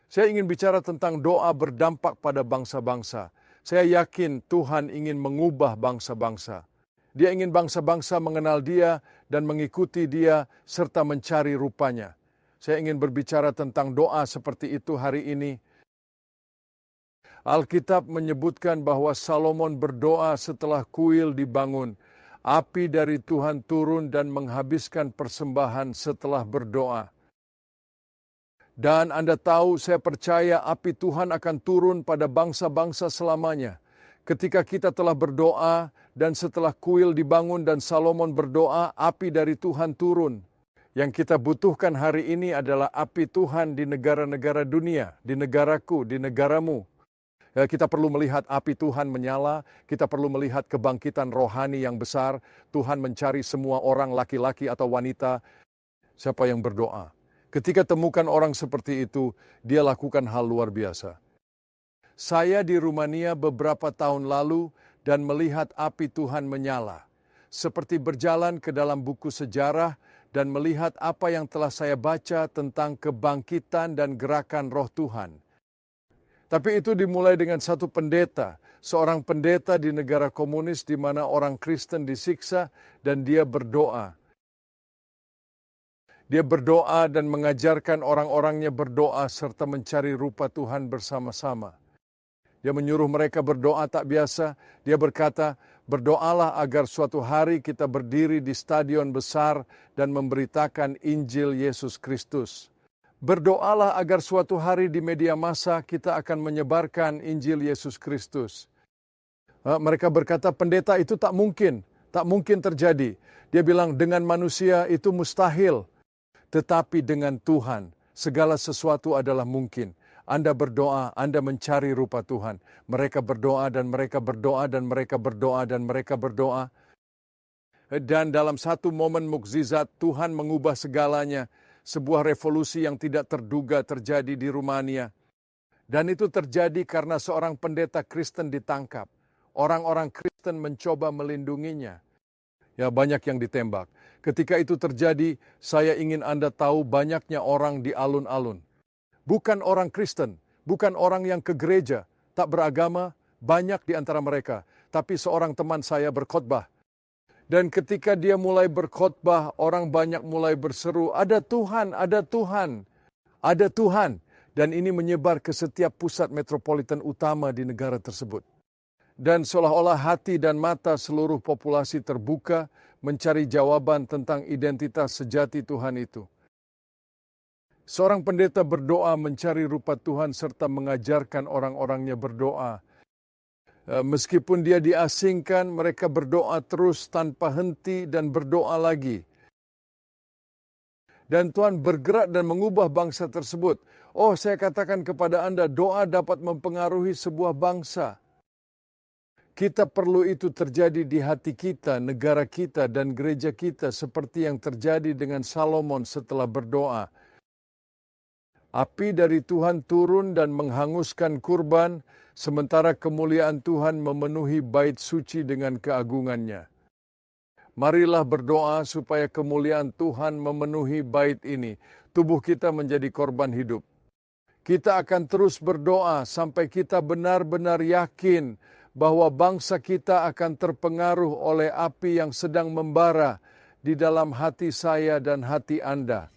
Saya ingin bicara tentang doa berdampak pada bangsa-bangsa. Saya yakin Tuhan ingin mengubah bangsa-bangsa. Dia ingin bangsa-bangsa mengenal Dia dan mengikuti Dia serta mencari rupanya. Saya ingin berbicara tentang doa seperti itu hari ini. Alkitab menyebutkan bahwa Salomon berdoa setelah kuil dibangun. Api dari Tuhan turun dan menghabiskan persembahan setelah berdoa. Dan Anda tahu, saya percaya api Tuhan akan turun pada bangsa-bangsa selamanya. Ketika kita telah berdoa dan setelah kuil dibangun dan Salomon berdoa, api dari Tuhan turun. Yang kita butuhkan hari ini adalah api Tuhan di negara-negara dunia, di negaraku, di negaramu. Kita perlu melihat api Tuhan menyala, kita perlu melihat kebangkitan rohani yang besar. Tuhan mencari semua orang, laki-laki atau wanita, siapa yang berdoa. Ketika temukan orang seperti itu, dia lakukan hal luar biasa. Saya di Rumania beberapa tahun lalu dan melihat api Tuhan menyala. Seperti berjalan ke dalam buku sejarah dan melihat apa yang telah saya baca tentang kebangkitan dan gerakan roh Tuhan. Tapi itu dimulai dengan satu pendeta, seorang pendeta di negara komunis di mana orang Kristen disiksa dan dia berdoa. Dia berdoa dan mengajarkan orang-orangnya berdoa serta mencari rupa Tuhan bersama-sama. Dia menyuruh mereka berdoa tak biasa. Dia berkata, berdoalah agar suatu hari kita berdiri di stadion besar dan memberitakan Injil Yesus Kristus. Berdoalah agar suatu hari di media massa kita akan menyebarkan Injil Yesus Kristus. Mereka berkata, pendeta itu tak mungkin terjadi. Dia bilang, dengan manusia itu mustahil. Tetapi dengan Tuhan, segala sesuatu adalah mungkin. Anda berdoa, Anda mencari rupa Tuhan. Mereka berdoa dan mereka berdoa dan mereka berdoa dan mereka berdoa. Dan dalam satu momen mukjizat, Tuhan mengubah segalanya. Sebuah revolusi yang tidak terduga terjadi di Rumania. Dan itu terjadi karena seorang pendeta Kristen ditangkap. Orang-orang Kristen mencoba melindunginya. Ya, banyak yang ditembak. Ketika itu terjadi, saya ingin Anda tahu banyaknya orang di alun-alun. Bukan orang Kristen, bukan orang yang ke gereja, tak beragama, banyak di antara mereka. Tapi seorang teman saya berkhotbah. Dan ketika dia mulai berkhotbah, orang banyak mulai berseru, ada Tuhan, ada Tuhan, ada Tuhan. Dan ini menyebar ke setiap pusat metropolitan utama di negara tersebut. Dan seolah-olah hati dan mata seluruh populasi terbuka mencari jawaban tentang identitas sejati Tuhan itu. Seorang pendeta berdoa mencari rupa Tuhan serta mengajarkan orang-orangnya berdoa. Meskipun dia diasingkan, mereka berdoa terus tanpa henti dan berdoa lagi. Dan Tuhan bergerak dan mengubah bangsa tersebut. Oh, saya katakan kepada Anda, doa dapat mempengaruhi sebuah bangsa. Kita perlu itu terjadi di hati kita, negara kita, dan gereja kita seperti yang terjadi dengan Salomon setelah berdoa. Api dari Tuhan turun dan menghanguskan kurban, sementara kemuliaan Tuhan memenuhi bait suci dengan keagungannya. Marilah berdoa supaya kemuliaan Tuhan memenuhi bait ini. Tubuh kita menjadi korban hidup. Kita akan terus berdoa sampai kita benar-benar yakin bahwa bangsa kita akan terpengaruh oleh api yang sedang membara di dalam hati saya dan hati Anda.